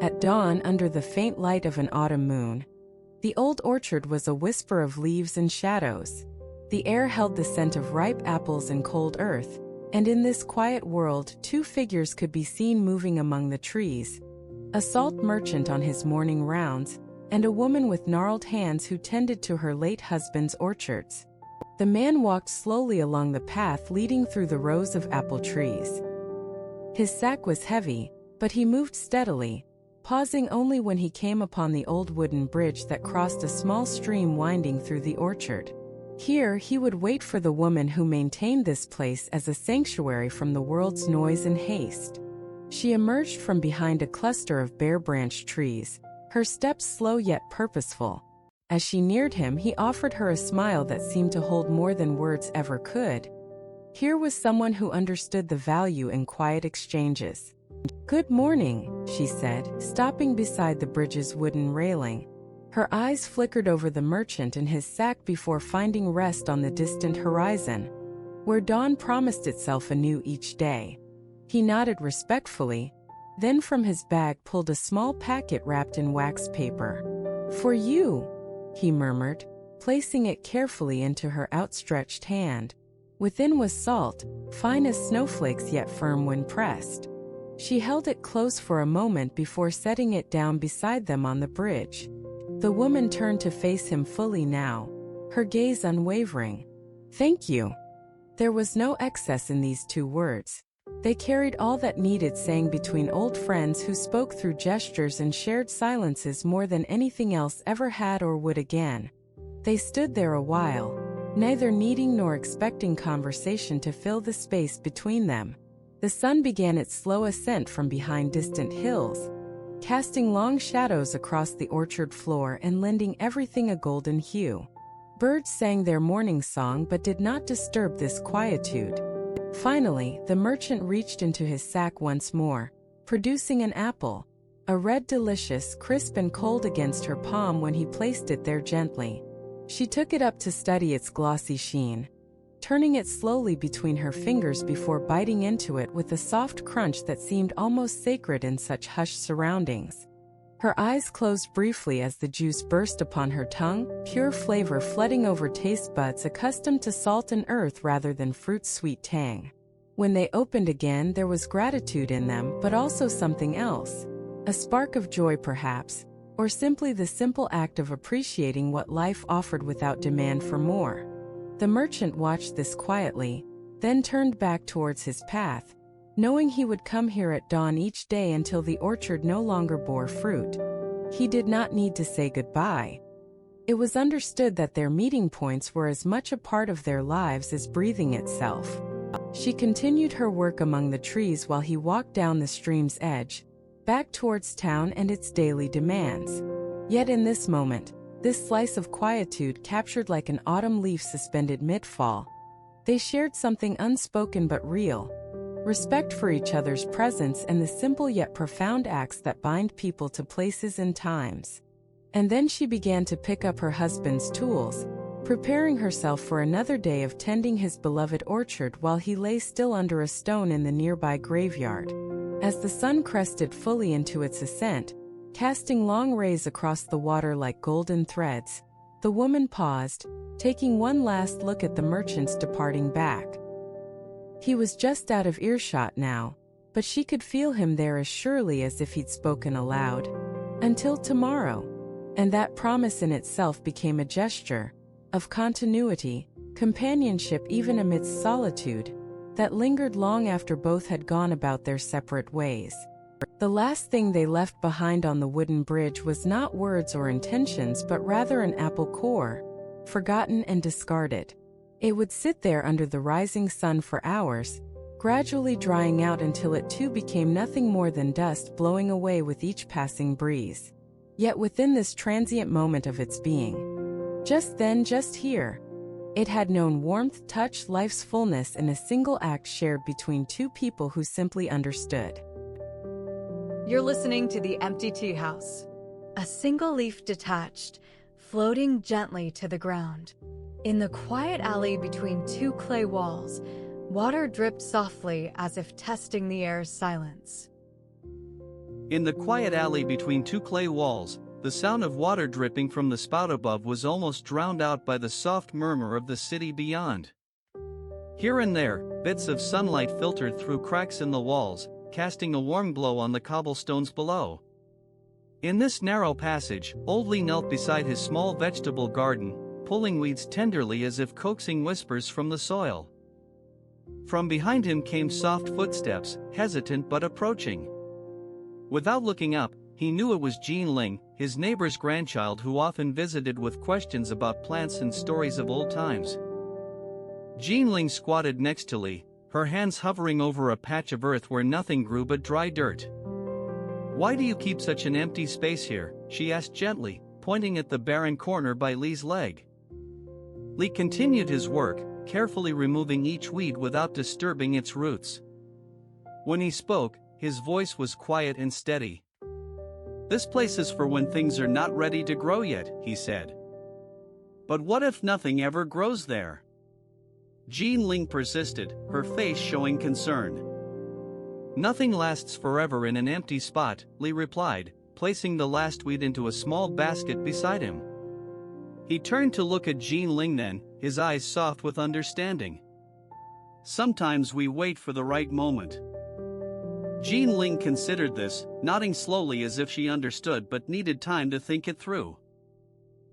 At dawn, under the faint light of an autumn moon, the old orchard was a whisper of leaves and shadows. The air held the scent of ripe apples and cold earth, and in this quiet world, two figures could be seen moving among the trees: a salt merchant on his morning rounds, and a woman with gnarled hands who tended to her late husband's orchards. The man walked slowly along the path leading through the rows of apple trees. His sack was heavy, but he moved steadily, pausing only when he came upon the old wooden bridge that crossed a small stream winding through the orchard. Here he would wait for the woman who maintained this place as a sanctuary from the world's noise and haste. She emerged from behind a cluster of bare-branched trees, her steps slow yet purposeful. As she neared him, he offered her a smile that seemed to hold more than words ever could. Here was someone who understood the value in quiet exchanges. "Good morning," she said, stopping beside the bridge's wooden railing. Her eyes flickered over the merchant and his sack before finding rest on the distant horizon, where dawn promised itself anew each day. He nodded respectfully, then from his bag pulled a small packet wrapped in wax paper. "For you," he murmured, placing it carefully into her outstretched hand. Within was salt, fine as snowflakes yet firm when pressed. She held it close for a moment before setting it down beside them on the bridge. The woman turned to face him fully now, her gaze unwavering. "Thank you." There was no excess in these two words. They carried all that needed saying between old friends who spoke through gestures and shared silences more than anything else ever had or would again. They stood there a while, neither needing nor expecting conversation to fill the space between them. The sun began its slow ascent from behind distant hills, casting long shadows across the orchard floor and lending everything a golden hue. Birds sang their morning song but did not disturb this quietude. Finally, the merchant reached into his sack once more, producing an apple, a red delicious, crisp and cold against her palm when he placed it there gently. She took it up to study its glossy sheen, turning it slowly between her fingers before biting into it with a soft crunch that seemed almost sacred in such hushed surroundings. Her eyes closed briefly as the juice burst upon her tongue, pure flavor flooding over taste buds accustomed to salt and earth rather than fruit's sweet tang. When they opened again, there was gratitude in them, but also something else. A spark of joy perhaps, or simply the simple act of appreciating what life offered without demand for more. The merchant watched this quietly, then turned back towards his path, knowing he would come here at dawn each day until the orchard no longer bore fruit. He did not need to say goodbye. It was understood that their meeting points were as much a part of their lives as breathing itself. She continued her work among the trees while he walked down the stream's edge, back towards town and its daily demands. Yet in this moment, this slice of quietude captured like an autumn leaf suspended mid-fall. They shared something unspoken but real: respect for each other's presence and the simple yet profound acts that bind people to places and times. And then she began to pick up her husband's tools, preparing herself for another day of tending his beloved orchard while he lay still under a stone in the nearby graveyard. As the sun crested fully into its ascent, casting long rays across the water like golden threads, the woman paused, taking one last look at the merchant's departing back. He was just out of earshot now, but she could feel him there as surely as if he'd spoken aloud. "Until tomorrow." And that promise in itself became a gesture of continuity, companionship even amidst solitude, that lingered long after both had gone about their separate ways. The last thing they left behind on the wooden bridge was not words or intentions but rather an apple core, forgotten and discarded. It would sit there under the rising sun for hours, gradually drying out until it too became nothing more than dust blowing away with each passing breeze. Yet within this transient moment of its being, just then, just here, it had known warmth, touch, life's fullness in a single act shared between two people who simply understood. You're listening to the Empty Teahouse. A single leaf detached, floating gently to the ground. In the quiet alley between two clay walls, water dripped softly as if testing the air's silence. In the quiet alley between two clay walls, the sound of water dripping from the spout above was almost drowned out by the soft murmur of the city beyond. Here and there, bits of sunlight filtered through cracks in the walls, casting a warm glow on the cobblestones below. In this narrow passage, Old Lee knelt beside his small vegetable garden, pulling weeds tenderly as if coaxing whispers from the soil. From behind him came soft footsteps, hesitant but approaching. Without looking up, he knew it was Jean Ling, his neighbor's grandchild who often visited with questions about plants and stories of old times. Jean Ling squatted next to Lee, her hands hovering over a patch of earth where nothing grew but dry dirt. "Why do you keep such an empty space here?" she asked gently, pointing at the barren corner by Lee's leg. Lee continued his work, carefully removing each weed without disturbing its roots. When he spoke, his voice was quiet and steady. "This place is for when things are not ready to grow yet," he said. "But what if nothing ever grows there?" Jean Ling persisted, her face showing concern. "Nothing lasts forever in an empty spot," Lee replied, placing the last weed into a small basket beside him. He turned to look at Jean Ling then, his eyes soft with understanding. "Sometimes we wait for the right moment." Jean Ling considered this, nodding slowly as if she understood but needed time to think it through.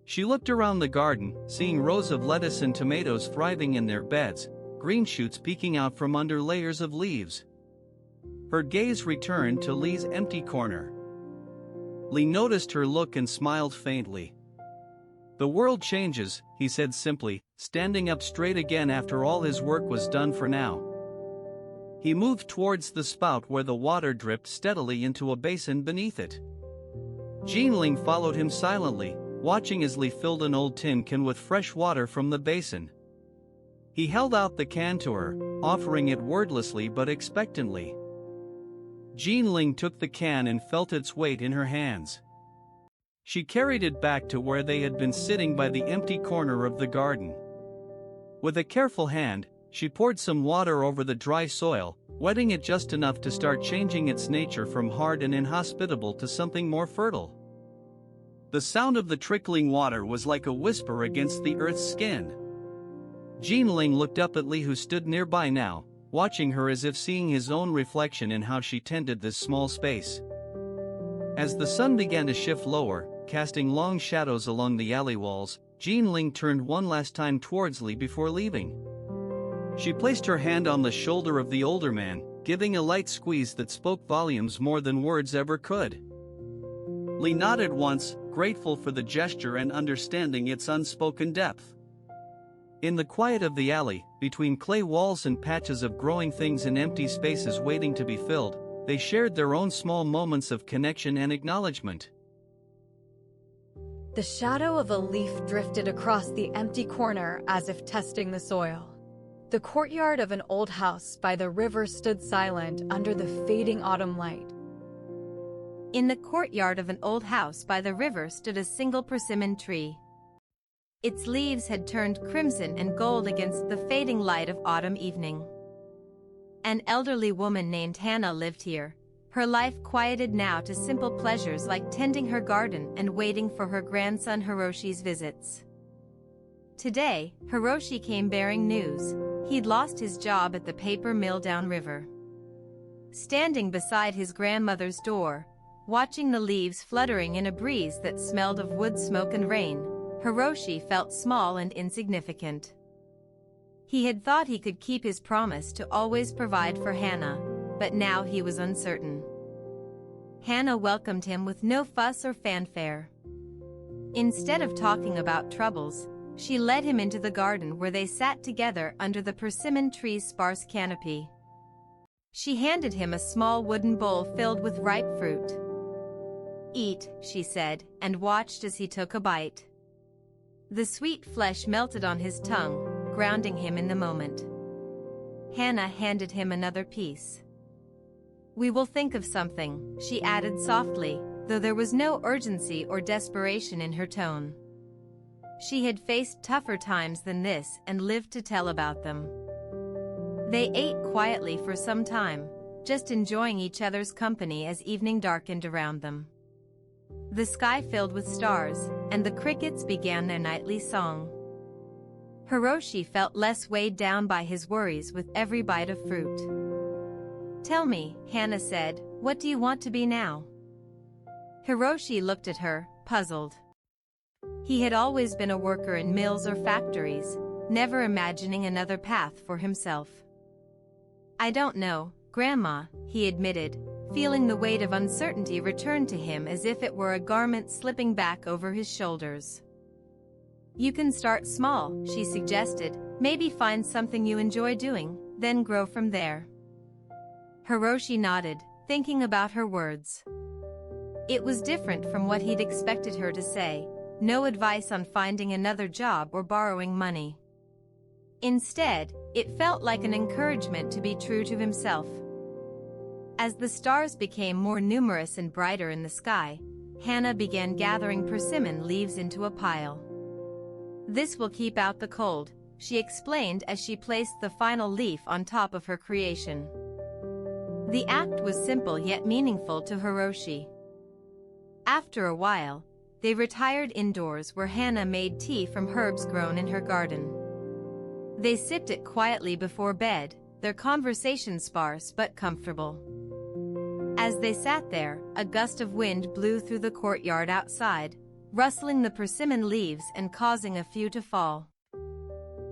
She looked around the garden, seeing rows of lettuce and tomatoes thriving in their beds, green shoots peeking out from under layers of leaves. Her gaze returned to Lee's empty corner. Lee noticed her look and smiled faintly. "The world changes," he said simply, standing up straight again after all his work was done for now. He moved towards the spout where the water dripped steadily into a basin beneath it. Jean Ling followed him silently, watching as Lee filled an old tin can with fresh water from the basin. He held out the can to her, offering it wordlessly but expectantly. Jean Ling took the can and felt its weight in her hands. She carried it back to where they had been sitting by the empty corner of the garden. With a careful hand, she poured some water over the dry soil, wetting it just enough to start changing its nature from hard and inhospitable to something more fertile. The sound of the trickling water was like a whisper against the earth's skin. Jean Ling looked up at Lee, who stood nearby now, watching her as if seeing his own reflection in how she tended this small space. As the sun began to shift lower, casting long shadows along the alley walls, Jean Ling turned one last time towards Lee before leaving. She placed her hand on the shoulder of the older man, giving a light squeeze that spoke volumes more than words ever could. Lee nodded once, grateful for the gesture and understanding its unspoken depth. In the quiet of the alley, between clay walls and patches of growing things in empty spaces waiting to be filled, they shared their own small moments of connection and acknowledgement. The shadow of a leaf drifted across the empty corner as if testing the soil. The courtyard of an old house by the river stood silent under the fading autumn light. In the courtyard of an old house by the river stood a single persimmon tree. Its leaves had turned crimson and gold against the fading light of autumn evening. An elderly woman named Hannah lived here, her life quieted now to simple pleasures like tending her garden and waiting for her grandson Hiroshi's visits. Today, Hiroshi came bearing news. He'd lost his job at the paper mill downriver. Standing beside his grandmother's door, watching the leaves fluttering in a breeze that smelled of wood smoke and rain, Hiroshi felt small and insignificant. He had thought he could keep his promise to always provide for Hannah, but now he was uncertain. Hannah welcomed him with no fuss or fanfare. Instead of talking about troubles, she led him into the garden where they sat together under the persimmon tree's sparse canopy. She handed him a small wooden bowl filled with ripe fruit. "Eat," she said, and watched as he took a bite. The sweet flesh melted on his tongue, grounding him in the moment. Hannah handed him another piece. "We will think of something," she added softly, though there was no urgency or desperation in her tone. She had faced tougher times than this and lived to tell about them. They ate quietly for some time, just enjoying each other's company as evening darkened around them. The sky filled with stars, and the crickets began their nightly song. Hiroshi felt less weighed down by his worries with every bite of fruit. "Tell me," Hannah said, "what do you want to be now?" Hiroshi looked at her, puzzled. He had always been a worker in mills or factories, never imagining another path for himself. "I don't know, Grandma," he admitted, feeling the weight of uncertainty return to him as if it were a garment slipping back over his shoulders. "You can start small," she suggested, "maybe find something you enjoy doing, then grow from there." Hiroshi nodded, thinking about her words. It was different from what he'd expected her to say, no advice on finding another job or borrowing money. Instead, it felt like an encouragement to be true to himself. As the stars became more numerous and brighter in the sky, Hannah began gathering persimmon leaves into a pile. "This will keep out the cold," she explained as she placed the final leaf on top of her creation. The act was simple yet meaningful to Hiroshi. After a while, they retired indoors where Hannah made tea from herbs grown in her garden. They sipped it quietly before bed, their conversation sparse but comfortable. As they sat there, a gust of wind blew through the courtyard outside, rustling the persimmon leaves and causing a few to fall.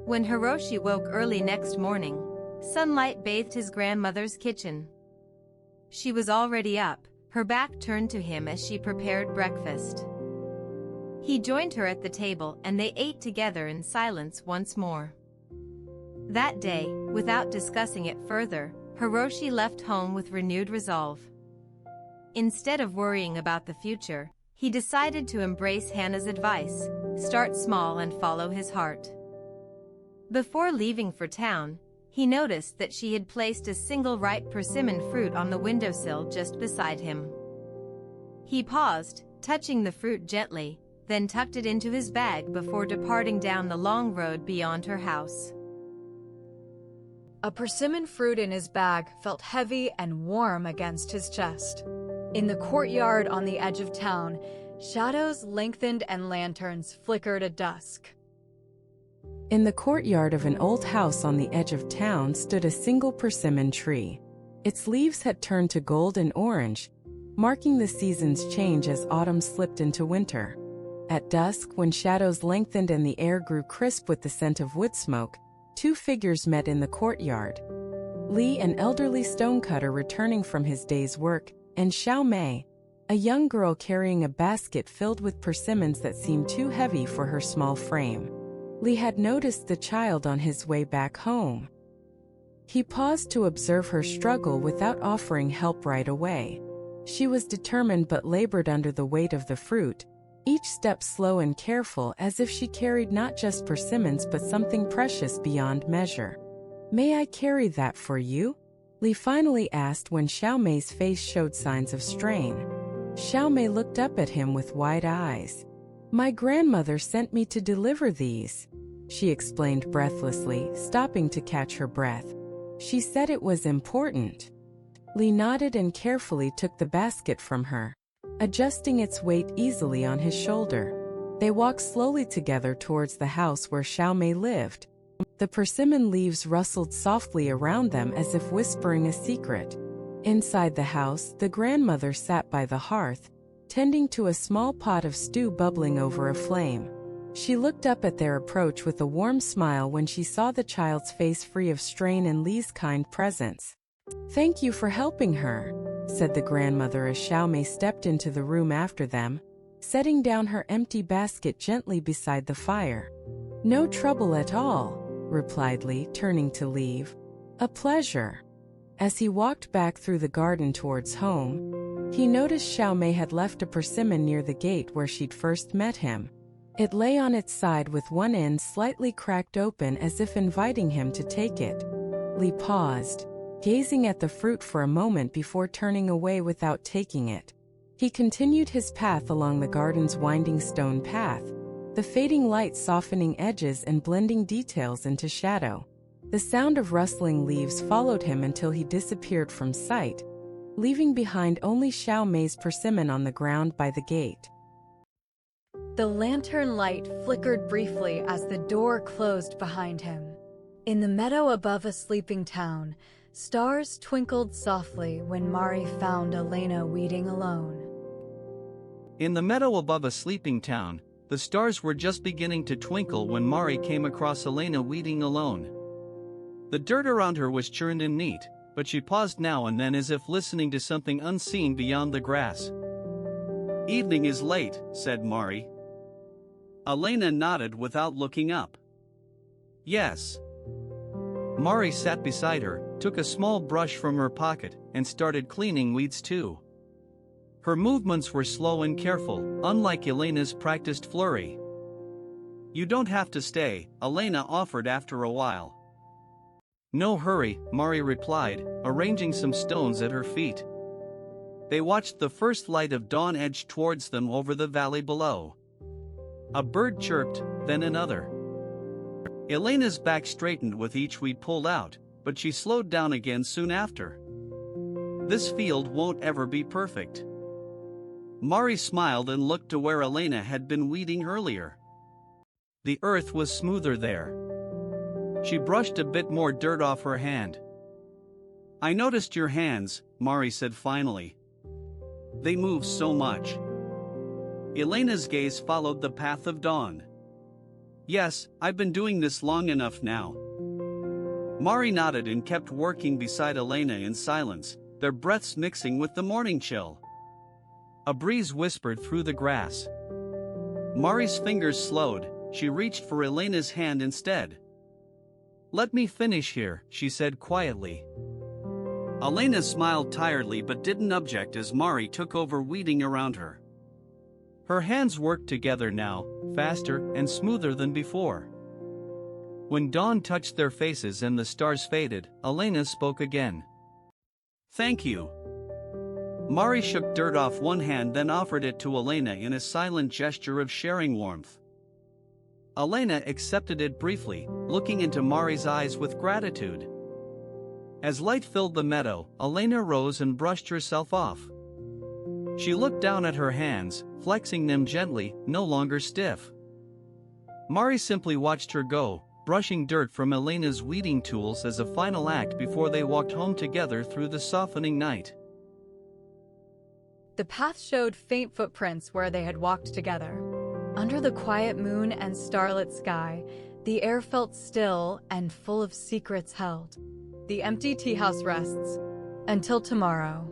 When Hiroshi woke early next morning, sunlight bathed his grandmother's kitchen. She was already up, her back turned to him as she prepared breakfast. He joined her at the table and they ate together in silence once more. That day, without discussing it further, Hiroshi left home with renewed resolve. Instead of worrying about the future, he decided to embrace Hannah's advice, start small and follow his heart. Before leaving for town, he noticed that she had placed a single ripe persimmon fruit on the windowsill just beside him. He paused, touching the fruit gently, then tucked it into his bag before departing down the long road beyond her house. A persimmon fruit in his bag felt heavy and warm against his chest. In the courtyard on the edge of town, shadows lengthened and lanterns flickered at dusk. In the courtyard of an old house on the edge of town stood a single persimmon tree. Its leaves had turned to gold and orange, marking the season's change as autumn slipped into winter. At dusk, when shadows lengthened and the air grew crisp with the scent of wood smoke, two figures met in the courtyard. Lee, an elderly stonecutter returning from his day's work, and Xiao Mei, a young girl carrying a basket filled with persimmons that seemed too heavy for her small frame. Lee had noticed the child on his way back home. He paused to observe her struggle without offering help right away. She was determined but labored under the weight of the fruit, each step slow and careful as if she carried not just persimmons but something precious beyond measure. "May I carry that for you?" Lee finally asked when Xiao Mei's face showed signs of strain. Xiao Mei looked up at him with wide eyes. "My grandmother sent me to deliver these," she explained breathlessly, stopping to catch her breath. "She said it was important." Lee nodded and carefully took the basket from her, adjusting its weight easily on his shoulder. They walked slowly together towards the house where Xiao Mei lived. The persimmon leaves rustled softly around them as if whispering a secret. Inside the house, the grandmother sat by the hearth, tending to a small pot of stew bubbling over a flame. She looked up at their approach with a warm smile when she saw the child's face free of strain and Lee's kind presence. "Thank you for helping her," said the grandmother as Xiao Mei stepped into the room after them, setting down her empty basket gently beside the fire. "No trouble at all," replied Lee, turning to leave. "A pleasure." As he walked back through the garden towards home, he noticed Xiao Mei had left a persimmon near the gate where she'd first met him. It lay on its side with one end slightly cracked open as if inviting him to take it. Lee paused, gazing at the fruit for a moment before turning away without taking it. He continued his path along the garden's winding stone path, the fading light softening edges and blending details into shadow. The sound of rustling leaves followed him until he disappeared from sight, leaving behind only Xiao Mei's persimmon on the ground by the gate. The lantern light flickered briefly as the door closed behind him. In the meadow above a sleeping town, stars twinkled softly when Mari found Elena weeding alone. In the meadow above a sleeping town, the stars were just beginning to twinkle when Mari came across Elena weeding alone. The dirt around her was churned and neat, but she paused now and then as if listening to something unseen beyond the grass. "Evening is late," said Mari. Elena nodded without looking up. "Yes." Mari sat beside her, took a small brush from her pocket, and started cleaning weeds too. Her movements were slow and careful, unlike Elena's practiced flurry. "You don't have to stay," Elena offered after a while. "No hurry," Mari replied, arranging some stones at her feet. They watched the first light of dawn edge towards them over the valley below. A bird chirped, then another. Elena's back straightened with each weed pulled out, but she slowed down again soon after. "This field won't ever be perfect." Mari smiled and looked to where Elena had been weeding earlier. The earth was smoother there. She brushed a bit more dirt off her hand. "I noticed your hands," Mari said finally. "They move so much." Elena's gaze followed the path of dawn. "Yes, I've been doing this long enough now." Mari nodded and kept working beside Elena in silence, their breaths mixing with the morning chill. A breeze whispered through the grass. Mari's fingers slowed, she reached for Elena's hand instead. "Let me finish here," she said quietly. Elena smiled tiredly but didn't object as Mari took over weeding around her. Her hands worked together now, faster and smoother than before. When dawn touched their faces and the stars faded, Elena spoke again. "Thank you." Mari shook dirt off one hand then offered it to Elena in a silent gesture of sharing warmth. Elena accepted it briefly, looking into Mari's eyes with gratitude. As light filled the meadow, Elena rose and brushed herself off. She looked down at her hands, flexing them gently, no longer stiff. Mari simply watched her go, brushing dirt from Elena's weeding tools as a final act before they walked home together through the softening night. The path showed faint footprints where they had walked together. Under the quiet moon and starlit sky, the air felt still and full of secrets held. The empty tea house rests. Until tomorrow.